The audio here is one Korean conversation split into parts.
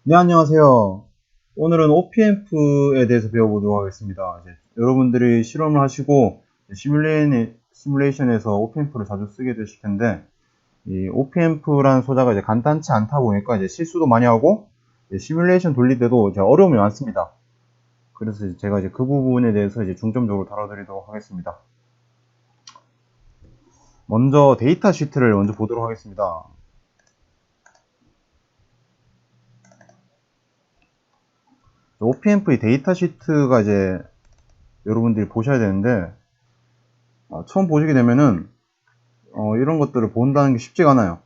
네, 안녕하세요. 오늘은 OPMP에 대해서 배워보도록 하겠습니다. 여러분들이 실험을 하시고 시뮬레이션에서 OPMP를 자주 쓰게 되실 텐데, 이 OPMP라는 소자가 간단치 않다 보니까 실수도 많이 하고, 시뮬레이션 돌릴 때도 어려움이 많습니다. 그래서 제가 그 부분에 대해서 중점적으로 다뤄드리도록 하겠습니다. 먼저 데이터 시트를 먼저 보도록 하겠습니다. OPMP 데이터 시트가 여러분들이 보셔야 되는데, 처음 보시게 되면은 이런 것들을 본다는 게 쉽지가 않아요.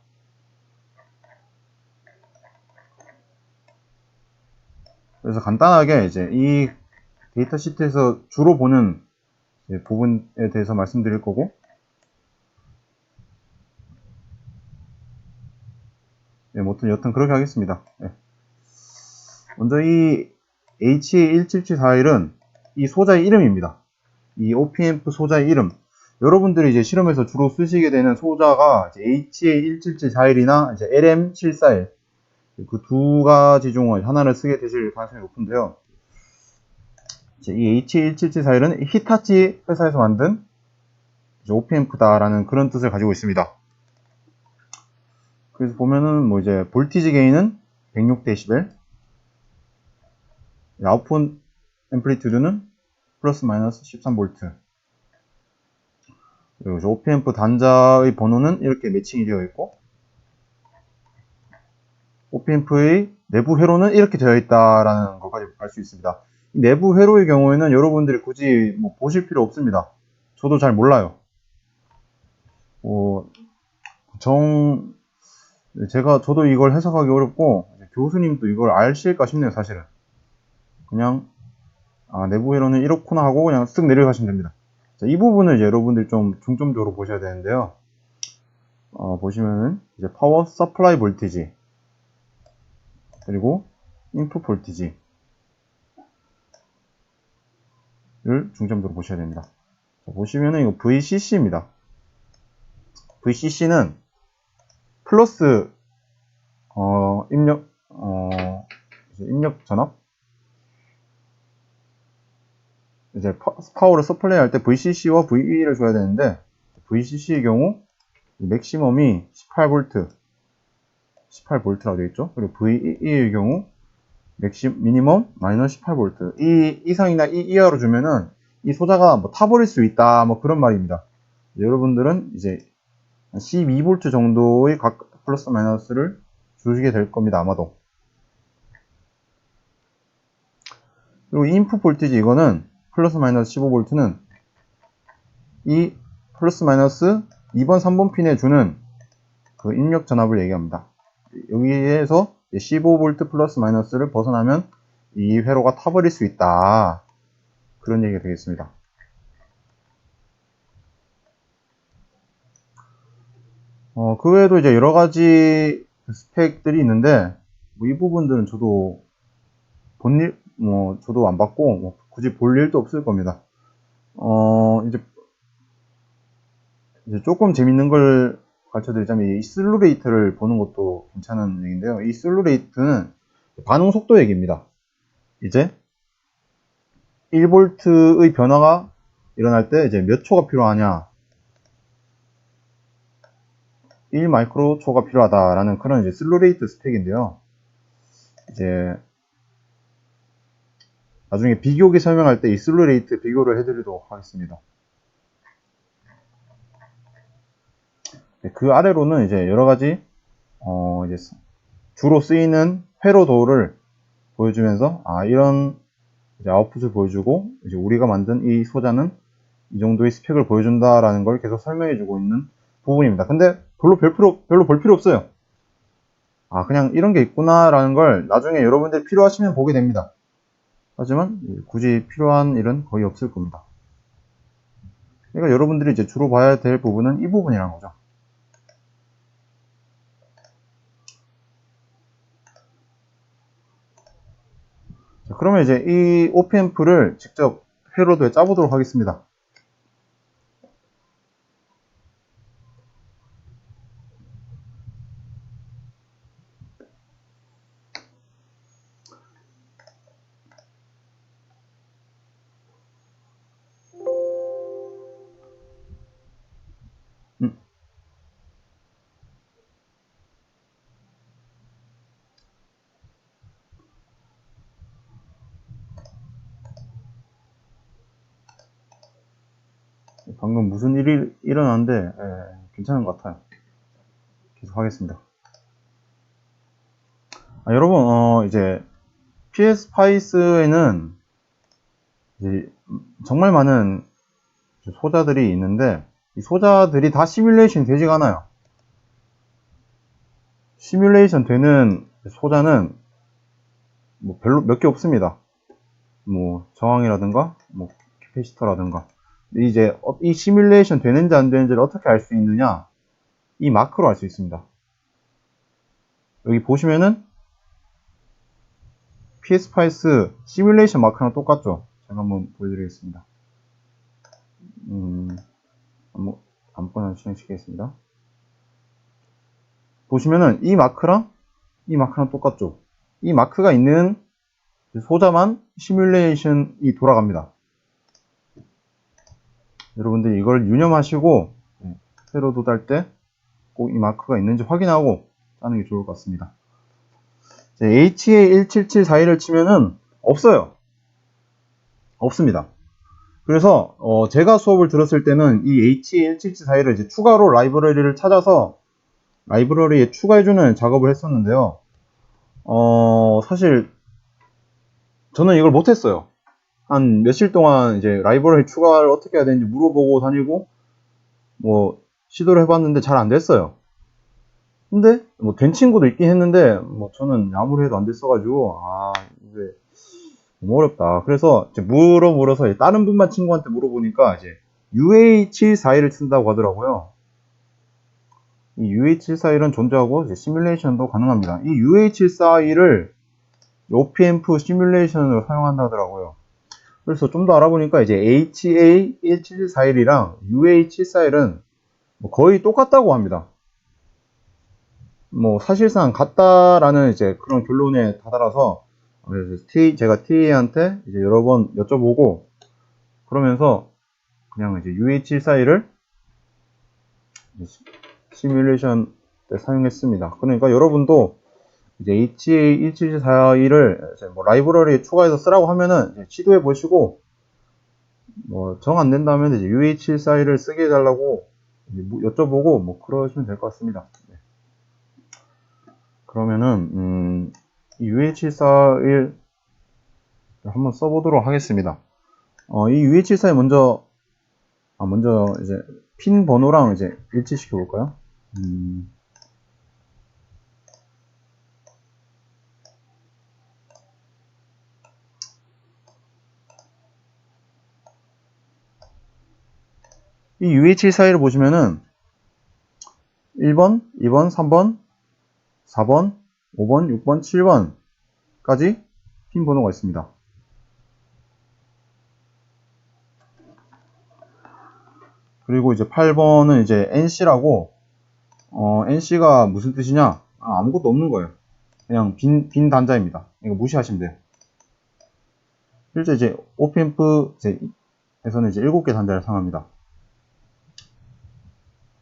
그래서 간단하게 이 데이터 시트에서 주로 보는 부분에 대해서 말씀드릴 거고, 여튼 그렇게 하겠습니다. 먼저 이 HA17741은 이 소자의 이름입니다. 이 OPMP 소자의 이름. 여러분들이 실험에서 주로 쓰시게 되는 소자가 HA17741이나 LM741 그 두 가지 중 하나를 쓰게 되실 가능성이 높은데요. 이 HA17741은 히타치 회사에서 만든 OPMP다라는 그런 뜻을 가지고 있습니다. 그래서 보면은 볼티지 게인은 106dB, 아웃풋 앰플리튜드는 플러스 마이너스 13V. 그리고 OPMP 단자의 번호는 이렇게 매칭이 되어 있고, OPMP의 내부 회로는 이렇게 되어 있다라는 것까지 알 수 있습니다. 이 내부 회로의 경우에는 여러분들이 굳이 보실 필요 없습니다. 저도 잘 몰라요. 어, 저도 이걸 해석하기 어렵고, 교수님도 이걸 아실까 싶네요, 사실은. 그냥, 내부 회로는 이렇구나 하고 그냥 쓱 내려가시면 됩니다. 자, 이 부분을 여러분들이 좀 중점적으로 보셔야 되는데요. 보시면은, 파워 서플라이 볼티지, 그리고 인풋 볼티지를 중점적으로 보셔야 됩니다. 자, 보시면은 이거 VCC입니다. VCC는 플러스, 입력 전압? 파워를 서플라이 할 때 VCC와 VE를 줘야 되는데, VCC의 경우, 맥시멈이 18V, 18V라고 되어 있죠. 그리고 VE의 경우, 미니멈 마이너스 18V. 이 이상이나 이 이하로 주면은 이 소자가 타버릴 수 있다, 그런 말입니다. 여러분들은 12V 정도의 각 플러스 마이너스를 주시게 될 겁니다, 아마도. 그리고 인풋 볼티지 이거는 플러스 마이너스 15V는 이 플러스 마이너스 2번, 3번 핀에 주는 그 입력 전압을 얘기합니다. 여기에서 15V 플러스 마이너스를 벗어나면 이 회로가 타버릴 수 있다. 그런 얘기가 되겠습니다. 그 외에도 여러 가지 스펙들이 있는데, 이 부분들은 저도 저도 안 받고, 굳이 볼 일도 없을 겁니다. 이제 조금 재밌는 걸 가르쳐 드리자면, 이 슬루 레이트를 보는 것도 괜찮은 얘기인데요. 이 슬루 레이트는 반응 속도 얘기입니다. 이제 1V의 변화가 일어날 때 몇 초가 필요하냐, 1 마이크로 초가 필요하다라는 그런 슬루 레이트 스펙인데요. 나중에 비교기 설명할 때 이 슬루 레이트 비교를 해드리도록 하겠습니다. 그 아래로는 여러 가지 주로 쓰이는 회로도를 보여주면서 이런 아웃풋을 보여주고 우리가 만든 이 소자는 이 정도의 스펙을 보여준다라는 걸 계속 설명해주고 있는 부분입니다. 근데 별로 볼 필요 없어요. 그냥 이런 게 있구나라는 걸 나중에 여러분들이 필요하시면 보게 됩니다. 하지만 굳이 필요한 일은 거의 없을 겁니다. 그러니까 여러분들이 주로 봐야 될 부분은 이 부분이라는 거죠. 자, 그러면 이 OPMP를 직접 회로도에 짜보도록 하겠습니다. 방금 무슨 일이 일어났는데 괜찮은 것 같아요. 계속 하겠습니다. 여러분 이제 PSPice에는 이제 정말 많은 소자들이 있는데 이 소자들이 다 시뮬레이션이 되지가 않아요. 시뮬레이션 되는 소자는 뭐 별로 몇 개 없습니다. 뭐 저항이라든가 뭐 캐패시터라든가. 이제 이 시뮬레이션 되는지 안 되는지를 어떻게 알 수 있느냐, 이 마크로 알 수 있습니다. 여기 보시면은 PSPice 시뮬레이션 마크랑 똑같죠? 제가 한번 보여드리겠습니다. 아무거나 실행시키겠습니다. 보시면은 이 마크랑 똑같죠? 이 마크가 있는 소자만 시뮬레이션이 돌아갑니다. 여러분들이 이걸 유념하시고 회로 도달 때 꼭 이 마크가 있는지 확인하고 짜는 게 좋을 것 같습니다. HA17742를 치면은 없어요. 없습니다. 그래서 제가 수업을 들었을 때는 이 HA17742를 이제 추가로 라이브러리를 찾아서 라이브러리에 추가해주는 작업을 했었는데요. 사실 저는 이걸 못했어요. 한 며칠 동안 이제 라이브러리 추가를 어떻게 해야 되는지 물어보고 다니고 뭐 시도를 해봤는데 잘 안 됐어요. 근데 뭐 된 친구도 있긴 했는데 뭐 저는 아무리 해도 안 됐어가지고 이게 너무 어렵다. 그래서 이제 물어서 다른 분만 친구한테 물어보니까 이제 UA741을 쓴다고 하더라고요. 이 UA741은 존재하고 이제 시뮬레이션도 가능합니다. 이 UA741을 OPAMP 시뮬레이션으로 사용한다 하더라고요. 그래서 좀 더 알아보니까 이제 HA17741이랑 UA741은 뭐 거의 똑같다고 합니다. 뭐 사실상 같다라는 이제 그런 결론에 다다라서 제가 TA한테 이제 여러 번 여쭤보고 그러면서 그냥 이제 UA741을 시뮬레이션 때 사용했습니다. 그러니까 여러분도 이제 HA17741을 뭐 라이브러리에 추가해서 쓰라고 하면은 이제 시도해 보시고 뭐 정 안 된다면 이제 UA741을 쓰게 해달라고 여쭤보고 뭐 그러시면 될 것 같습니다. 네. 그러면은 UA741 한번 써보도록 하겠습니다. 이 UA741 먼저 이제 핀 번호랑 이제 일치시켜 볼까요? 이 UA741을 보시면은 1번, 2번, 3번, 4번, 5번, 6번, 7번까지 핀 번호가 있습니다. 그리고 이제 8번은 이제 NC라고, NC가 무슨 뜻이냐? 아무것도 없는 거예요. 그냥 빈 단자입니다. 이거 무시하시면 돼요. 실제 이제 OPAMP에서는 이제 7개 단자를 사용합니다.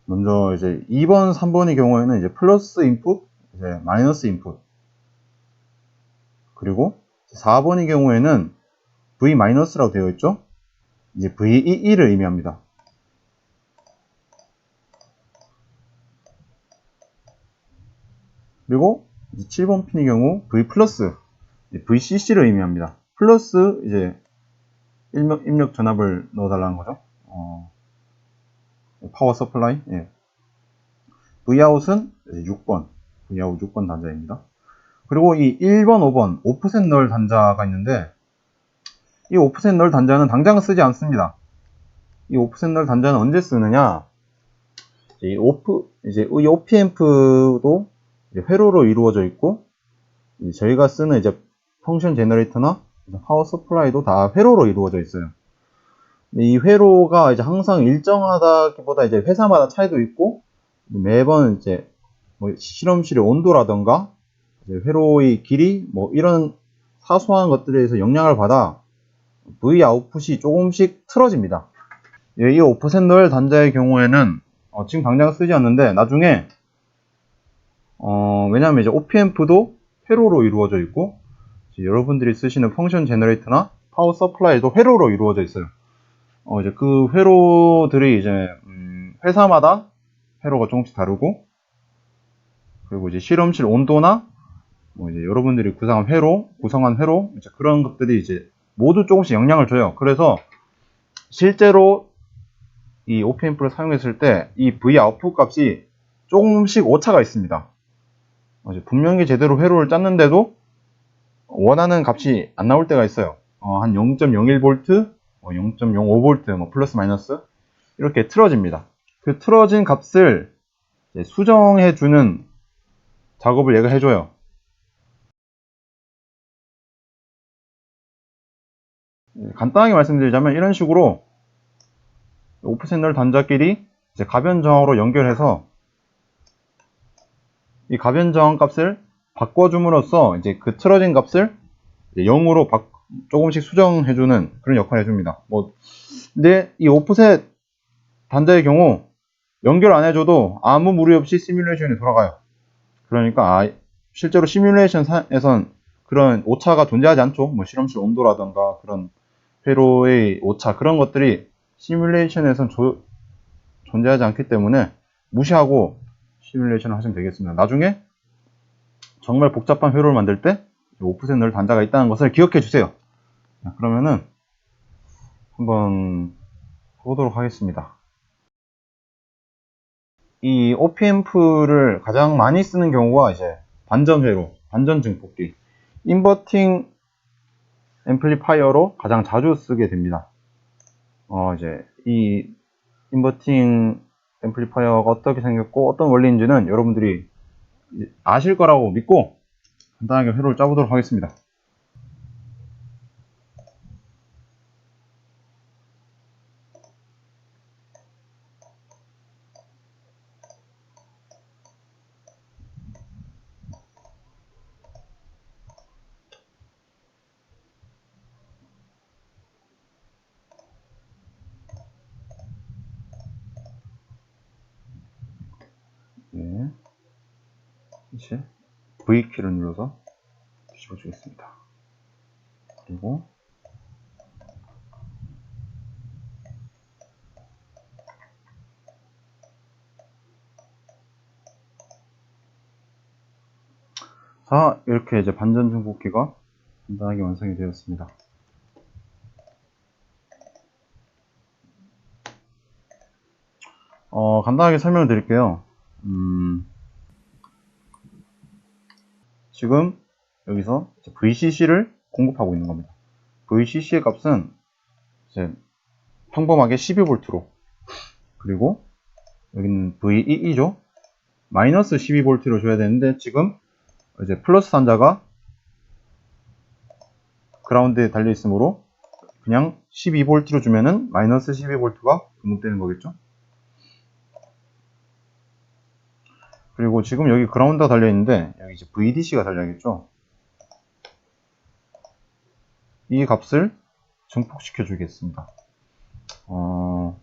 먼저 이제 2번, 3번의 경우에는 이제 플러스 인풋, 이제 마이너스 인풋. 그리고 4번의 경우에는 V-라고 되어 있죠? 이제 VEE를 의미합니다. 그리고 7번 핀의 경우 V+, VCC를 의미합니다. 플러스 이제 입력 전압을 넣어달라는 거죠. 파워 서플라이. 예. Vout은 6번, Vout 6번 단자입니다. 그리고 이 1번, 5번 오프셋 널 단자가 있는데 이 오프셋 널 단자는 당장 쓰지 않습니다. 이 오프셋 널 단자는 언제 쓰느냐? 이 OPAMP도 회로로 이루어져 있고 저희가 쓰는 이제 펑션 제너레이터나 파워 서플라이도 다 회로로 이루어져 있어요. 이 회로가 이제 항상 일정하다기보다 이제 회사마다 차이도 있고 매번 이제 뭐 실험실의 온도라던가 회로의 길이 뭐 이런 사소한 것들에 의해서 영향을 받아 V 아웃풋이 조금씩 틀어집니다. 이 오프셋 널 단자의 경우에는 지금 당장 쓰지 않는데 나중에 왜냐하면 이제 OPAMP도 회로로 이루어져 있고 여러분들이 쓰시는 펑션 제너레이터나 파워 서플라이도 회로로 이루어져 있어요. 이제 그 회로들이 이제 회사마다 회로가 조금씩 다르고, 그리고 이제 실험실 온도나 뭐 이제 여러분들이 구성한 회로 이제 그런 것들이 이제 모두 조금씩 영향을 줘요. 그래서 실제로 이 OPMP를 사용했을 때 이 V 아웃풋 값이 조금씩 오차가 있습니다. 분명히 제대로 회로를 짰는데도 원하는 값이 안 나올 때가 있어요. 한 0.01V, 0.05V, 뭐 플러스 마이너스 이렇게 틀어집니다. 그 틀어진 값을 수정해주는 작업을 얘가 해줘요. 간단하게 말씀드리자면 이런 식으로 오프셋 단자끼리 이제 가변 저항으로 연결해서 이 가변 저항 값을 바꿔줌으로써 이제 그 틀어진 값을 0으로 조금씩 수정해주는 그런 역할을 해줍니다. 근데 이 오프셋 단자의 경우 연결 안 해줘도 아무 무리 없이 시뮬레이션이 돌아가요. 그러니까 실제로 시뮬레이션에선 그런 오차가 존재하지 않죠. 뭐 실험실 온도라던가 그런 회로의 오차 그런 것들이 시뮬레이션에선 존재하지 않기 때문에 무시하고 시뮬레이션을 하시면 되겠습니다. 나중에 정말 복잡한 회로를 만들 때 오프셋 널 단자가 있다는 것을 기억해 주세요. 그러면은 한번 해보도록 하겠습니다. 이 OPMP를 가장 많이 쓰는 경우가 이제 반전 회로, 반전 증폭기, 인버팅 앰플리파이어로 가장 자주 쓰게 됩니다. 이제 이 인버팅 앰플리파이어가 어떻게 생겼고 어떤 원리인지는 여러분들이 아실 거라고 믿고 간단하게 회로를 짜보도록 하겠습니다. 네. 이제 V키를 눌러서 뒤집어 주겠습니다. 그리고 자, 이렇게 이제 반전 증폭기가 간단하게 완성이 되었습니다. 간단하게 설명을 드릴게요. 지금 여기서 VCC를 공급하고 있는 겁니다. VCC의 값은 이제 평범하게 12V로, 그리고 여기는 VEE죠. 마이너스 12V로 줘야 되는데 지금 이제 플러스 단자가 그라운드에 달려 있으므로 그냥 12V로 주면은 마이너스 12V가 공급되는 거겠죠. 그리고 지금 여기 그라운드가 달려 있는데 여기 이제 VDC가 달려야겠죠. 이 값을 증폭시켜 주겠습니다. 한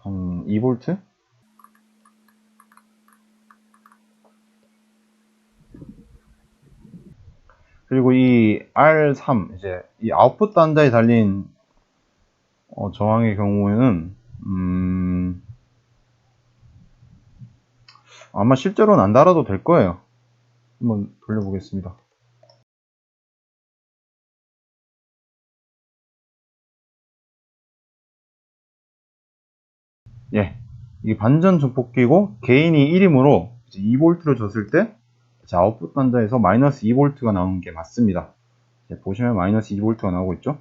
2V? 그리고 이 R3, 이제 이 아웃풋 단자에 달린 저항의 경우에는 아마 실제로는 안 달아도 될 거예요. 한번 돌려보겠습니다. 예, 이게 반전 증폭기고 게인이 1이므로 2V를 줬을 때 아웃풋 단자에서 마이너스 2V가 나오는 게 맞습니다. 보시면 마이너스 2V가 나오고 있죠.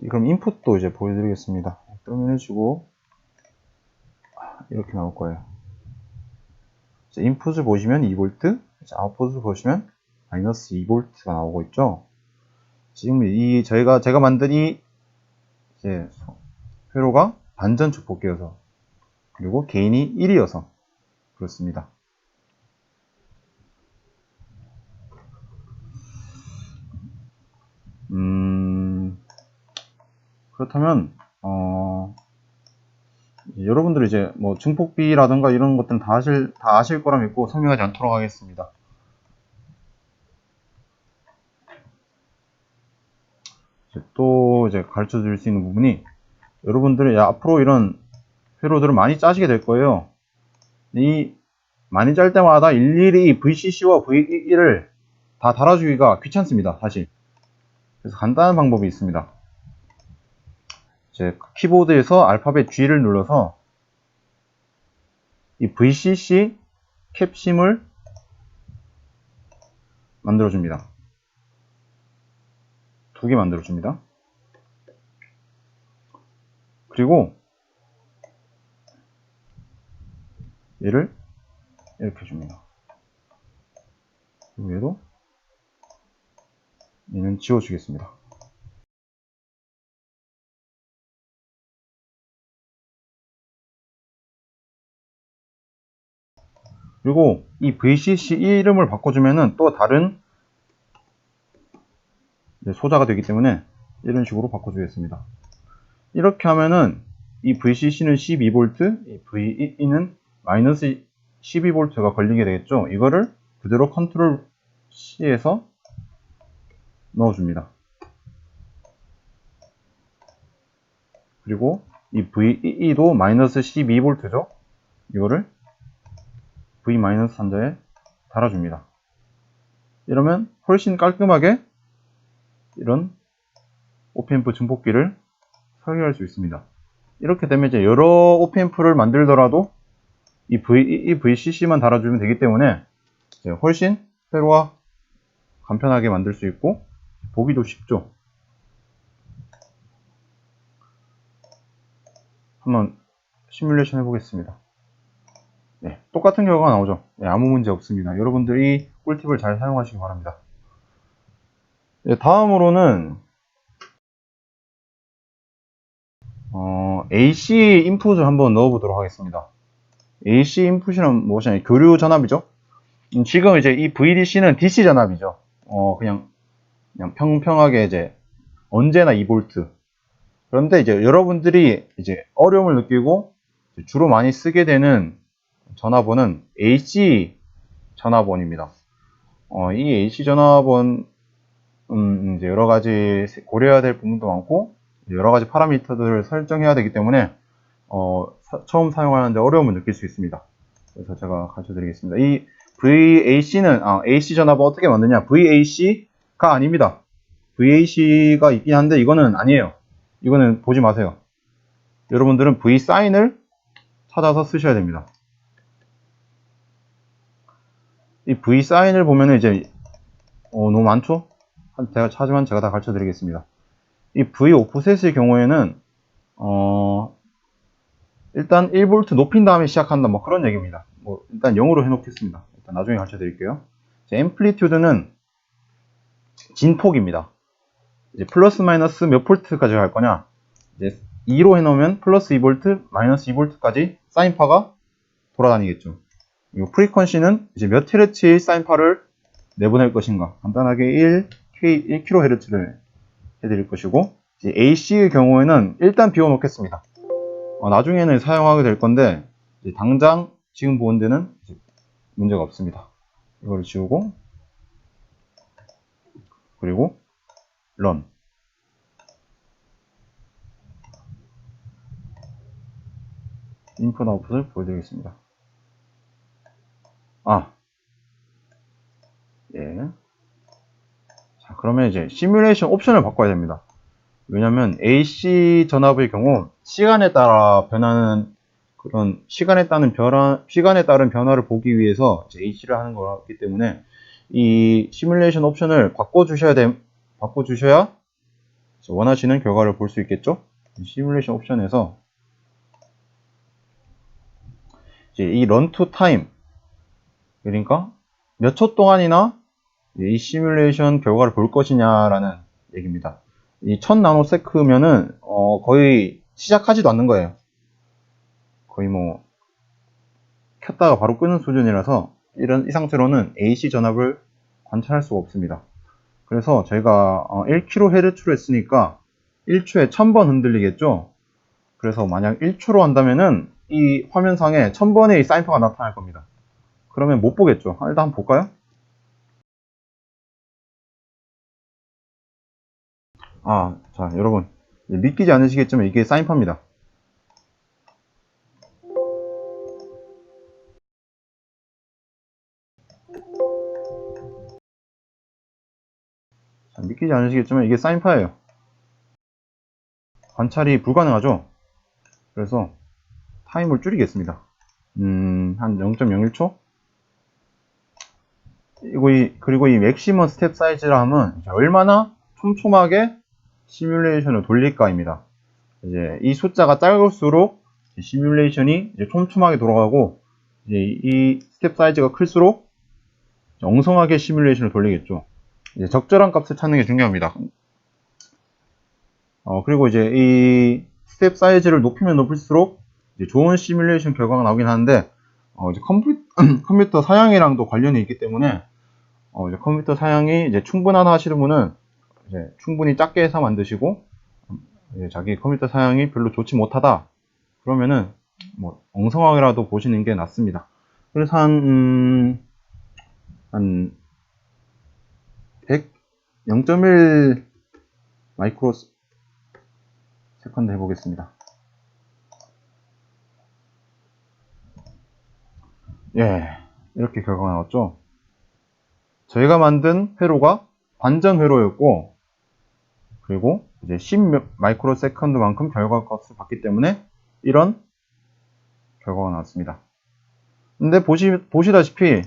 그럼 인풋도 이제 보여드리겠습니다. 그러면 해주고 이렇게 나올 거예요. 인풋을 보시면 2V, 아웃풋을 보시면 마이너스 2V가 나오고 있죠. 지금 제가 만든 이 회로가 반전 증폭기여서, 그리고 게인이 1이어서 그렇습니다. 그렇다면 여러분들이 이제 뭐 증폭비라든가 이런 것들은 다 아실 거라 믿고 설명하지 않도록 하겠습니다. 또 이제 가르쳐 드릴 수 있는 부분이, 여러분들이 앞으로 이런 회로들을 많이 짜시게 될 거예요. 이 많이 짤 때마다 일일이 VCC와 VEE를 다 달아주기가 귀찮습니다, 사실. 그래서 간단한 방법이 있습니다. 이제 키보드에서 알파벳 G를 눌러서 이 VCC 캡심을 만들어줍니다. 2개 만들어줍니다. 그리고 얘를 이렇게 줍니다. 그리고 얘도, 얘는 지워주겠습니다. 그리고 이 VCC 이름을 바꿔주면은 또 다른 소자가 되기 때문에 이런 식으로 바꿔주겠습니다. 이렇게 하면은 이 VCC는 12V, 이 VE는 마이너스 12V가 걸리게 되겠죠. 이거를 그대로 컨트롤 C에서 넣어줍니다. 그리고 이 VE도 마이너스 12V죠. 이거를 V-단자에 달아줍니다. 이러면 훨씬 깔끔하게 이런 오펜프 증폭기를 설계할 수 있습니다. 이렇게 되면 이제 여러 오펜프를 만들더라도 이 VCC만 달아주면 되기 때문에 훨씬 회로와 간편하게 만들 수 있고 보기도 쉽죠. 한번 시뮬레이션 해보겠습니다. 네, 똑같은 결과가 나오죠. 네, 아무 문제 없습니다. 여러분들이 꿀팁을 잘 사용하시기 바랍니다. 네, 다음으로는 AC 인풋을 한번 넣어보도록 하겠습니다. AC 인풋이란 무엇이 아니라 교류 전압이죠. 지금 이제 이 VDC는 DC 전압이죠. 그냥 평평하게 이제 언제나 2V. 그런데 이제 여러분들이 이제 어려움을 느끼고 주로 많이 쓰게 되는 전압원은 AC 전압원입니다. 이 AC 전압원, 이제 여러 가지 고려해야 될 부분도 많고, 여러 가지 파라미터들을 설정해야 되기 때문에, 처음 사용하는데 어려움을 느낄 수 있습니다. 그래서 제가 가르쳐 드리겠습니다. 이 VAC는, AC 전압을 어떻게 만드냐? VAC가 아닙니다. VAC가 있긴 한데, 이거는 아니에요. 이거는 보지 마세요. 여러분들은 VSign을 찾아서 쓰셔야 됩니다. 이 VSign을 보면은 이제, 너무 많죠? 하지만 제가 다 가르쳐 드리겠습니다. 이 V 오프셋의 경우에는, 일단 1V 높인 다음에 시작한다, 뭐 그런 얘기입니다. 일단 0으로 해놓겠습니다. 일단 나중에 가르쳐 드릴게요. 앰플리튜드는 진폭입니다. 이제 플러스 마이너스 몇 볼트까지 갈 거냐? 이제 2로 해놓으면 플러스 2V, 마이너스 2V까지 사인파가 돌아다니겠죠. 그리고 프리퀀시는 이제 몇 헤르츠의 사인파를 내보낼 것인가? 간단하게 1kHz를 해드릴 것이고, 이제 AC의 경우에는 일단 비워놓겠습니다. 나중에는 사용하게 될 건데, 당장 지금 보는 데는 문제가 없습니다. 이거를 지우고, 그리고 run. 인풋 아웃풋을 보여드리겠습니다. 예. 자, 그러면 이제 시뮬레이션 옵션을 바꿔야 됩니다. 왜냐면 AC 전압의 경우 시간에 따라 변하는 그런 시간에 따른 변화를 보기 위해서 AC를 하는 거기 때문에 이 시뮬레이션 옵션을 바꿔주셔야 원하시는 결과를 볼 수 있겠죠. 시뮬레이션 옵션에서 이제 이 run to time, 그러니까 몇 초 동안이나 이 시뮬레이션 결과를 볼 것이냐라는 얘기입니다. 이 1000나노세크면은 거의 시작하지도 않는 거예요. 거의 뭐 켰다가 바로 끄는 수준이라서 이 상태로는 AC 전압을 관찰할 수가 없습니다. 그래서 저희가 1kHz로 했으니까 1초에 1000번 흔들리겠죠. 그래서 만약 1초로 한다면은 이 화면상에 1000번의 사인파가 나타날 겁니다. 그러면 못 보겠죠. 일단 한번 볼까요? 자, 여러분. 믿기지 않으시겠지만 이게 사인파입니다. 자, 믿기지 않으시겠지만 이게 사인파예요. 관찰이 불가능하죠? 그래서 타임을 줄이겠습니다. 한 0.01초? 그리고 이 맥시멈 스텝 사이즈라 하면 얼마나 촘촘하게 시뮬레이션을 돌릴까입니다. 이제 이 숫자가 작을수록 시뮬레이션이 이제 촘촘하게 돌아가고, 이제 이 스텝 사이즈가 클수록 엉성하게 시뮬레이션을 돌리겠죠. 이제 적절한 값을 찾는 게 중요합니다. 그리고 이제 이 스텝 사이즈를 높이면 높일수록 이제 좋은 시뮬레이션 결과가 나오긴 하는데, 이제 컴퓨터 사양이랑도 관련이 있기 때문에, 이제 컴퓨터 사양이 이제 충분하다 하시는 분은 이제 충분히 작게 해서 만드시고, 이제 자기 컴퓨터 사양이 별로 좋지 못하다 그러면은 뭐 엉성하게라도 보시는 게 낫습니다. 그래서 한 100, 0.1 마이크로 세컨드 해보겠습니다. 예, 이렇게 결과가 나왔죠. 저희가 만든 회로가 관전 회로였고, 그리고 이제 10 마이크로 세컨드만큼 결과 값을 받기 때문에 이런 결과가 나왔습니다. 근데 보시다시피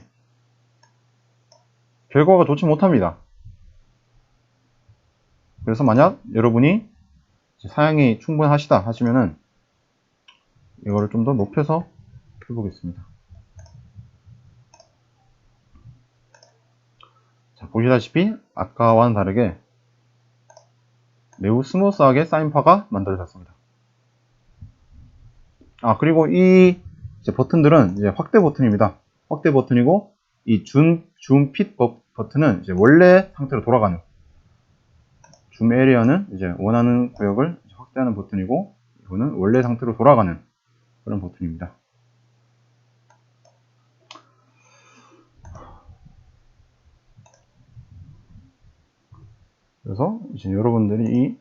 결과가 좋지 못합니다. 그래서 만약 여러분이 사양이 충분하시다 하시면은 이거를 좀 더 높여서 해보겠습니다. 자, 보시다시피 아까와는 다르게 매우 스무스하게 사인파가 만들어졌습니다. 그리고 이 버튼들은 이제 확대 버튼입니다. 확대 버튼이고, 이 줌핏 버튼은 이제 원래 상태로 돌아가는, 줌 에리어는 이제 원하는 구역을 확대하는 버튼이고, 이거는 원래 상태로 돌아가는 그런 버튼입니다. 그래서 이제 여러분들이 이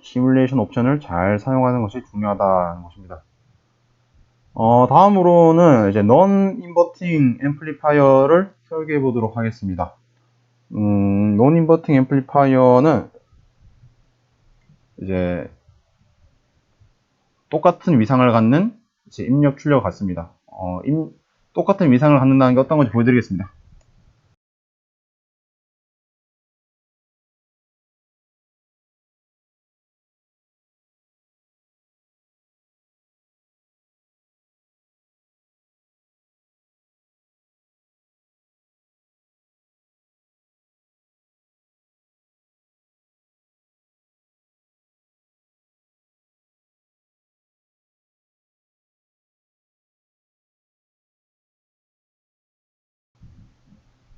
시뮬레이션 옵션을 잘 사용하는 것이 중요하다는 것입니다. 다음으로는 이제 non inverting amplifier를 설계해 보도록 하겠습니다. non inverting amplifier는 이제 똑같은 위상을 갖는 이제 입력 출력 같습니다. 똑같은 위상을 갖는다는 게 어떤 건지 보여드리겠습니다.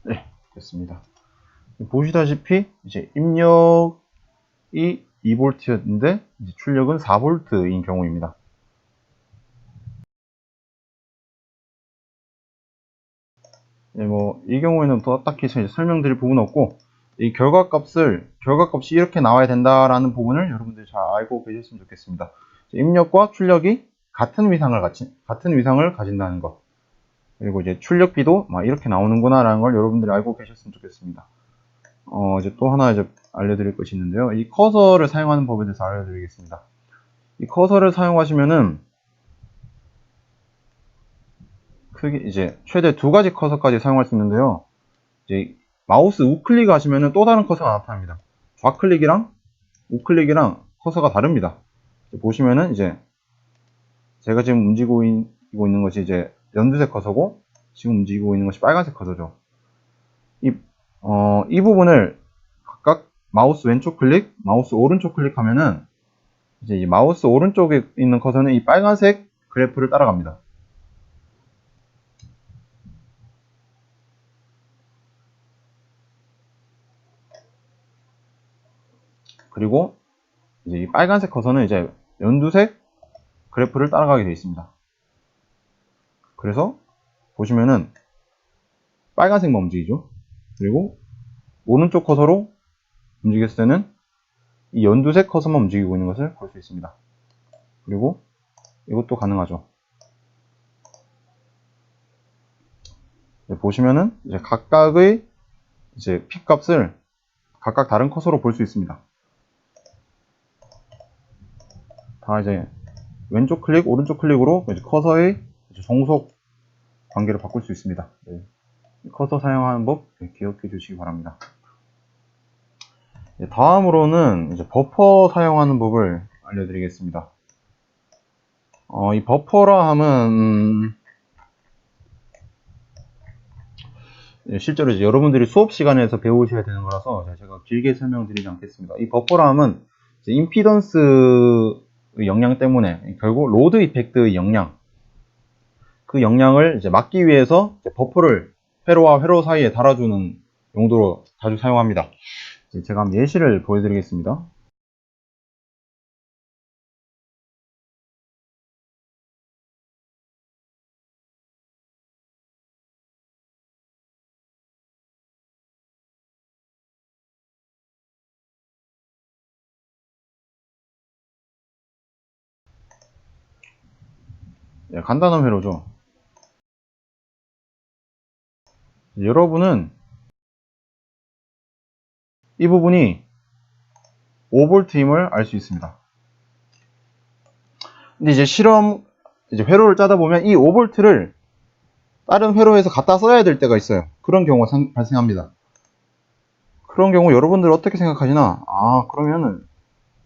네, 됐습니다. 보시다시피 이제 입력이 2V였는데 출력은 4V인 경우입니다. 이 경우에는 더 딱히 설명드릴 부분은 없고, 이 결과값이 이렇게 나와야 된다라는 부분을 여러분들이 잘 알고 계셨으면 좋겠습니다. 입력과 출력이 같은 위상을 가진다는 것. 그리고 이제 출력비도 이렇게 나오는구나라는 걸 여러분들이 알고 계셨으면 좋겠습니다. 이제 또 하나 알려드릴 것이 있는데요. 이 커서를 사용하는 법에 대해서 알려드리겠습니다. 이 커서를 사용하시면은 크게 이제 최대 2가지 커서까지 사용할 수 있는데요. 이제 마우스 우클릭 하시면은 또 다른 커서가 나타납니다. 좌클릭이랑 우클릭이랑 커서가 다릅니다. 보시면은 이제 제가 지금 움직이고 있는 것이 이제 연두색 커서고, 지금 움직이고 있는 것이 빨간색 커서죠. 이 부분을 각각 마우스 왼쪽 클릭, 마우스 오른쪽 클릭하면은 이제 이 마우스 오른쪽에 있는 커서는 이 빨간색 그래프를 따라갑니다. 그리고 이제 이 빨간색 커서는 이제 연두색 그래프를 따라가게 되어 있습니다. 그래서 보시면은 빨간색만 움직이죠. 그리고 오른쪽 커서로 움직였을 때는 이 연두색 커서만 움직이고 있는 것을 볼 수 있습니다. 그리고 이것도 가능하죠. 보시면은 이제 각각의 이제 픽 값을 각각 다른 커서로 볼 수 있습니다. 다 이제 왼쪽 클릭, 오른쪽 클릭으로 이제 커서의 종속 관계를 바꿀 수 있습니다. 네. 커서 사용하는 법 기억해 주시기 바랍니다. 다음으로는 이제 버퍼 사용하는 법을 알려드리겠습니다. 이 버퍼라 함은 실제로 이제 여러분들이 수업 시간에서 배우셔야 되는 거라서 제가 길게 설명드리지 않겠습니다. 이 버퍼라 함은 임피던스의 영향 때문에 결국 로드 이펙트의 영향, 그 영향을 이제 막기 위해서 이제 버퍼를 회로와 회로 사이에 달아주는 용도로 자주 사용합니다. 제가 한번 예시를 보여드리겠습니다. 간단한 회로죠. 여러분은 이 부분이 5V임을 알 수 있습니다. 근데 이제 이제 회로를 짜다 보면 이 5V를 다른 회로에서 갖다 써야 될 때가 있어요. 그런 경우가 발생합니다. 그런 경우 여러분들 어떻게 생각하시나? 그러면은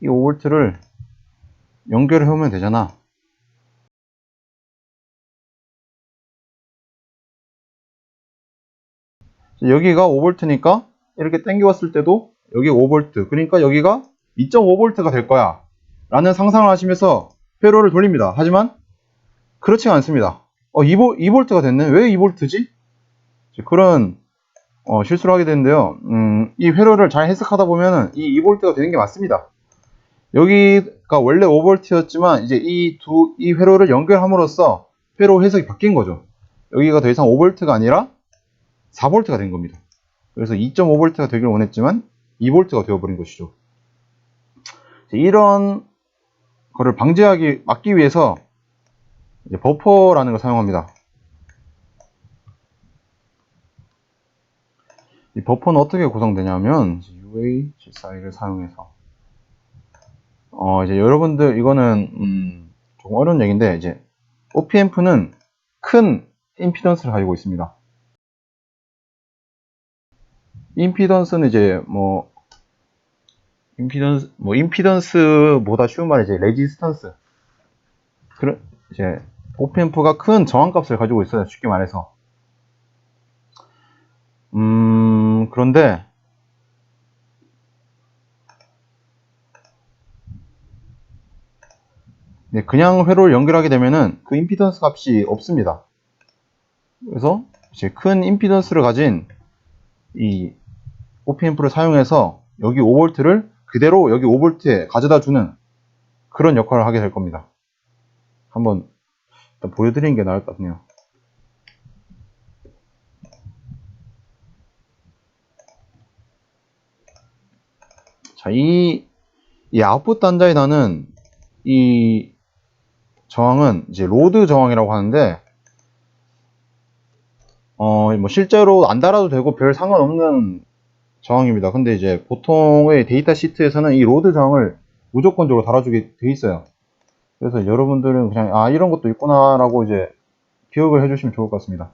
이 5V를 연결해 오면 되잖아. 여기가 5V니까 이렇게 당겨왔을 때도 여기 5V, 그러니까 여기가 2.5V가 될 거야 라는 상상을 하시면서 회로를 돌립니다. 하지만 그렇지가 않습니다. 2V가 됐네? 왜 2V지? 그런 실수를 하게 되는데요. 이 회로를 잘 해석하다 보면은 이 2V가 되는 게 맞습니다. 여기가 원래 5V였지만 이제 이 회로를 연결함으로써 회로 해석이 바뀐 거죠. 여기가 더 이상 5V가 아니라 4V가 된 겁니다. 그래서 2.5V가 되길 원했지만 2V가 되어버린 것이죠. 이런 거를 막기 위해서 이제 버퍼라는 걸 사용합니다. 이 버퍼는 어떻게 구성되냐면 UA74를 사용해서 이제 여러분들 이거는 조금 어려운 얘기인데 이제 OPMP는 큰 임피던스를 가지고 있습니다. 임피던스는 이제 임피던스보다 쉬운 말이 이제 레지스턴스. 이제 OPMP가 큰 저항값을 가지고 있어요. 쉽게 말해서. 그런데 그냥 회로를 연결하게 되면은 그 임피던스 값이 없습니다. 그래서 이제 큰 임피던스를 가진 이 OPMP를 사용해서 여기 5V를 그대로 여기 5V에 가져다 주는 그런 역할을 하게 될 겁니다. 한번 일단 보여드리는 게 나을 것 같네요. 자, 이 아웃풋 단자에다는 이 저항은 이제 로드 저항이라고 하는데 실제로 안 달아도 되고 별 상관없는 저항입니다. 근데 이제 보통의 데이터 시트에서는 이 로드 저항을 무조건적으로 달아주게 돼 있어요. 그래서 여러분들은 그냥 이런 것도 있구나 라고 이제 기억을 해주시면 좋을 것 같습니다.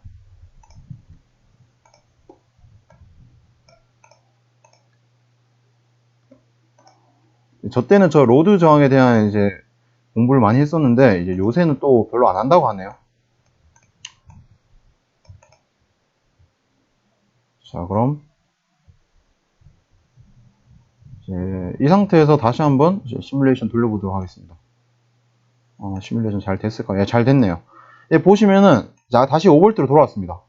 저 때는 저 로드 저항에 대한 이제 공부를 많이 했었는데 이제 요새는 또 별로 안 한다고 하네요. 자, 그럼 이제 이 상태에서 다시 한번 이제 시뮬레이션 돌려보도록 하겠습니다. 시뮬레이션 잘 됐을까요? 예, 잘 됐네요. 예, 보시면은 자, 다시 5V로 돌아왔습니다.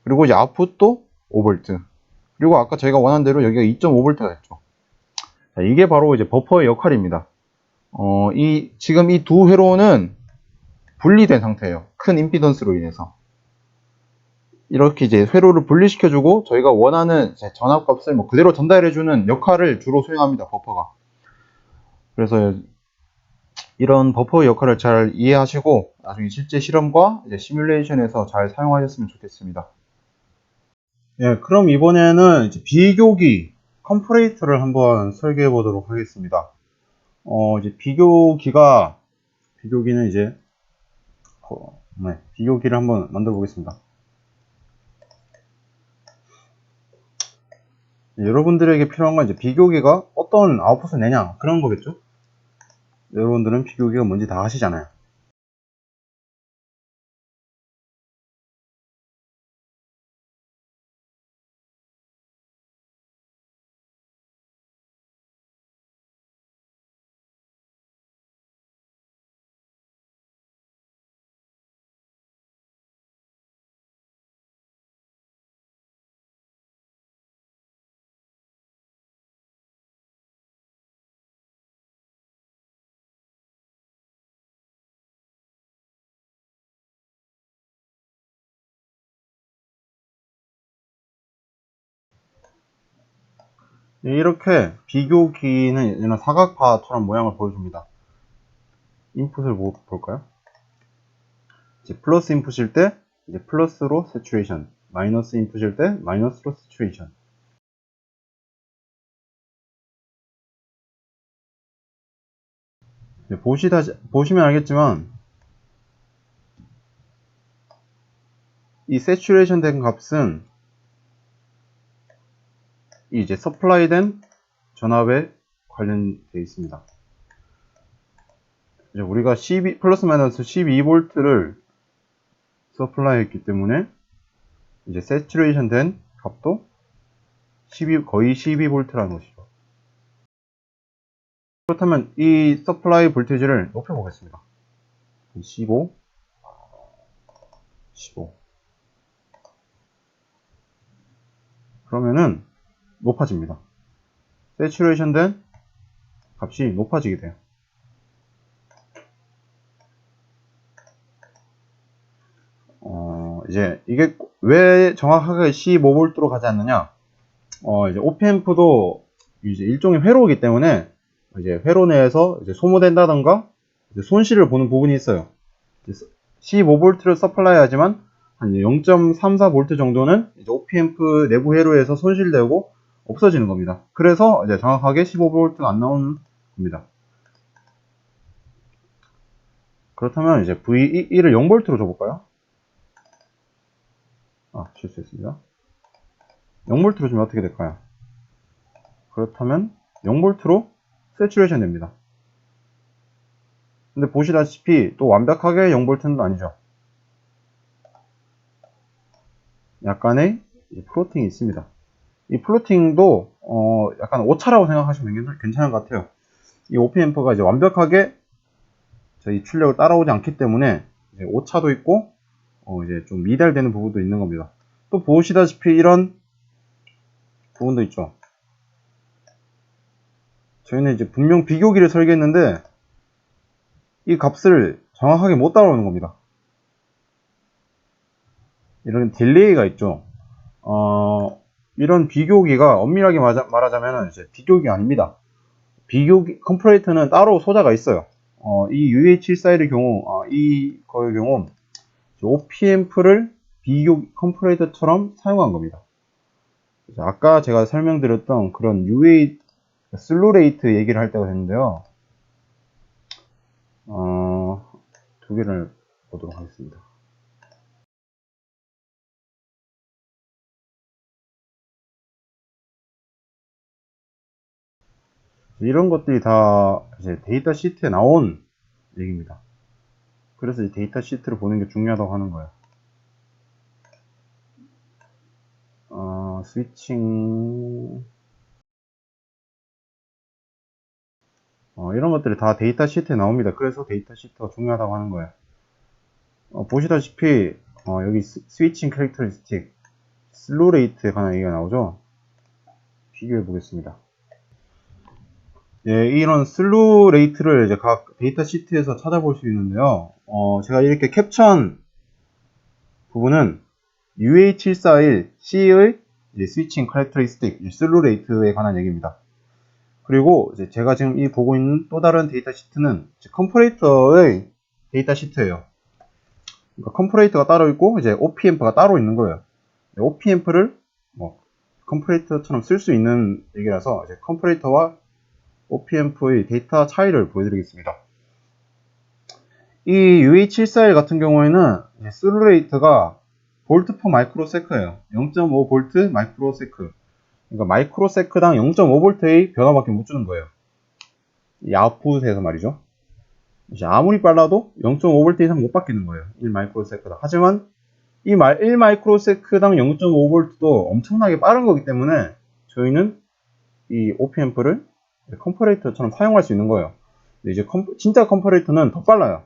그리고 이제 아웃풋도 5V. 그리고 아까 저희가 원한 대로 여기가 2.5V가 됐죠. 자, 이게 바로 이제 버퍼의 역할입니다. 지금 이 두 회로는 분리된 상태예요. 큰 임피던스로 인해서. 이렇게 이제 회로를 분리시켜주고 저희가 원하는 이제 전압값을 뭐 그대로 전달해주는 역할을 주로 수행합니다, 버퍼가. 그래서 이런 버퍼 역할을 잘 이해하시고 나중에 실제 실험과 이제 시뮬레이션에서 잘 사용하셨으면 좋겠습니다. 예, 그럼 이번에는 이제 비교기 컴퍼레이터를 한번 설계해 보도록 하겠습니다. 이제 비교기는 이제 비교기를 한번 만들어 보겠습니다. 여러분들에게 필요한 건 이제 비교기가 어떤 아웃풋을 내냐 그런 거겠죠? 여러분들은 비교기가 뭔지 다 아시잖아요. 이렇게 비교기는 이런 사각파처럼 모양을 보여줍니다. 인풋을 볼까요? 이제 플러스 인풋일 때 이제 플러스로 세츄레이션, 마이너스 인풋일 때 마이너스로 세츄레이션. 보시면 알겠지만 이 세츄레이션 된 값은 이제 서플라이 된 전압에 관련되어 있습니다. 이제 우리가 플러스 마이너스 12V를 서플라이 했기 때문에 이제 세츄레이션 된 값도 거의 12V라는 것이죠. 그렇다면 이 서플라이 볼테이지를 높여 보겠습니다. 15 그러면은 높아집니다. 세츄레이션 된 값이 높아지게 돼요. 이제 이게 왜 정확하게 15V로 가지 않느냐? 이제 OP앰프도 이제 일종의 회로이기 때문에 이제 회로 내에서 이제 소모된다던가 이제 손실을 보는 부분이 있어요. 15V를 서플라이 하지만 한 0.34V 정도는 이제 OP앰프 내부 회로에서 손실되고 없어지는 겁니다. 그래서 이제 정확하게 15V가 안 나오는 겁니다. 그렇다면 이제 V1을 0V로 줘볼까요? 실수했습니다. 0V로 주면 어떻게 될까요? 그렇다면 0V로 세츄레이션 됩니다. 근데 보시다시피 또 완벽하게 0V는 아니죠. 약간의 플로팅이 있습니다. 이 플로팅도 약간 오차라고 생각하시면 괜찮은 것 같아요. 이 OP앰프가 이제 완벽하게 저희 출력을 따라오지 않기 때문에 이제 오차도 있고 이제 좀 미달되는 부분도 있는 겁니다. 또 보시다시피 이런 부분도 있죠. 저희는 이제 분명 비교기를 설계했는데 이 값을 정확하게 못 따라오는 겁니다. 이런 딜레이가 있죠. 이런 비교기가 엄밀하게 말하자면 이제 비교기가 아닙니다. 비교기 컴퍼레이터는 따로 소자가 있어요. 이 UH14의 경우, 이거의 경우 OP앰프를 비교 컴퍼레이터처럼 사용한 겁니다. 아까 제가 설명드렸던 그런 슬루 레이트 얘기를 할 때가 됐는데요. 두 개를 보도록 하겠습니다. 이런 것들이 다 이제 데이터 시트에 나온 얘기입니다. 그래서 이 데이터 시트를 보는 게 중요하다고 하는 거예요. 스위칭 이런 것들이 다 데이터 시트에 나옵니다. 그래서 데이터 시트가 중요하다고 하는 거예요. 보시다시피 여기 스위칭 캐릭터리스틱 슬루 레이트에 관한 얘기가 나오죠. 비교해 보겠습니다. 예, 이런 슬루 레이트를 이제 각 데이터 시트에서 찾아볼 수 있는데요. 제가 이렇게 캡처한 부분은 UA741C의 스위칭 캐릭터리스틱, 슬루 레이트에 관한 얘기입니다. 그리고 이제 제가 지금 보고 있는 또 다른 데이터 시트는 컴퍼레이터의 데이터 시트예요. 그러니까 컴퍼레이터가 따로 있고 이제 OPAmp가 따로 있는 거예요. OPAmp를 뭐 컴퍼레이터처럼 쓸 수 있는 얘기라서 이제 컴퍼레이터와 OPAmp의 데이터 차이를 보여드리겠습니다. 이 UA741 같은 경우에는 슬루 레이트가 볼트 퍼 마이크로세크예요. 0.5 볼트 마이크로세크. 그러니까 마이크로세크당 0.5V의 변화밖에 못 주는 거예요. 이 아웃풋에서 말이죠. 이제 아무리 빨라도 0.5V 이상 못 바뀌는 거예요. 1마이크로세크당. 하지만 이 1마이크로세크당 0.5V도 엄청나게 빠른 거기 때문에 저희는 이 OPAmp를 컴퍼레이터처럼 사용할 수 있는 거예요. 근데 이제 진짜 컴퍼레이터는 더 빨라요.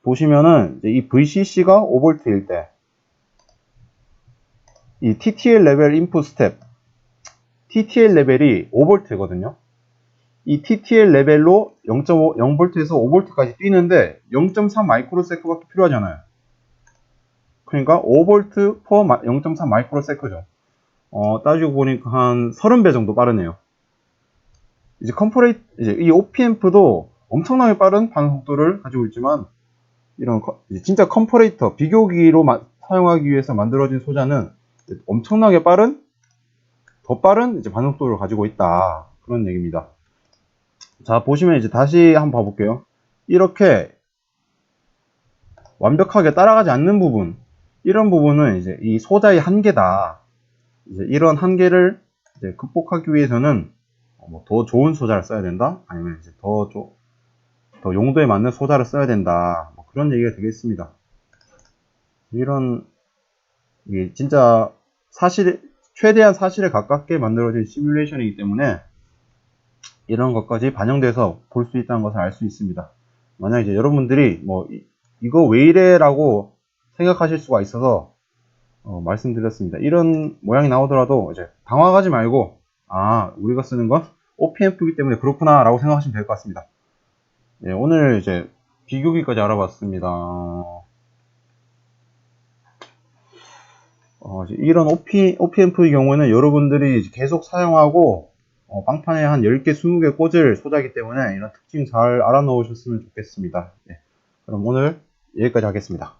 보시면은 이 VCC가 5V일 때 이 TTL 레벨 인풋 스텝 TTL 레벨이 5V거든요. 이 TTL 레벨로 0.5에서 5V까지 뛰는데 0.3 마이크로세크밖에 필요하잖아요. 그러니까 5V 퍼 0.3 마이크로세크죠. 따지고 보니까 한 30배 정도 빠르네요. 이제 이 OPAmp도 엄청나게 빠른 반응 속도를 가지고 있지만 이런 진짜 컴퍼레이터 비교기로 사용하기 위해서 만들어진 소자는 엄청나게 더 빠른 반응 속도를 가지고 있다. 그런 얘기입니다. 자, 보시면 이제 다시 한번 봐볼게요. 이렇게 완벽하게 따라가지 않는 부분, 이런 부분은 이제 이 소자의 한계다. 이제 이런 한계를 이제 극복하기 위해서는 더 좋은 소자를 써야 된다. 아니면 이제 더 용도에 맞는 소자를 써야 된다. 그런 얘기가 되겠습니다. 이게 진짜 최대한 사실에 가깝게 만들어진 시뮬레이션이기 때문에 이런 것까지 반영돼서 볼 수 있다는 것을 알 수 있습니다. 만약 이제 여러분들이 이거 왜 이래 라고 생각하실 수가 있어서 말씀드렸습니다. 이런 모양이 나오더라도 이제 당황하지 말고 우리가 쓰는 건 OPAmp이기 때문에 그렇구나 라고 생각하시면 될 것 같습니다. 네, 오늘 이제 비교기까지 알아봤습니다. 이런 OPAmp의 경우에는 여러분들이 계속 사용하고 빵판에 한 10개, 20개 꽂을 소자이기 때문에 이런 특징 잘 알아놓으셨으면 좋겠습니다. 네, 그럼 오늘 여기까지 하겠습니다.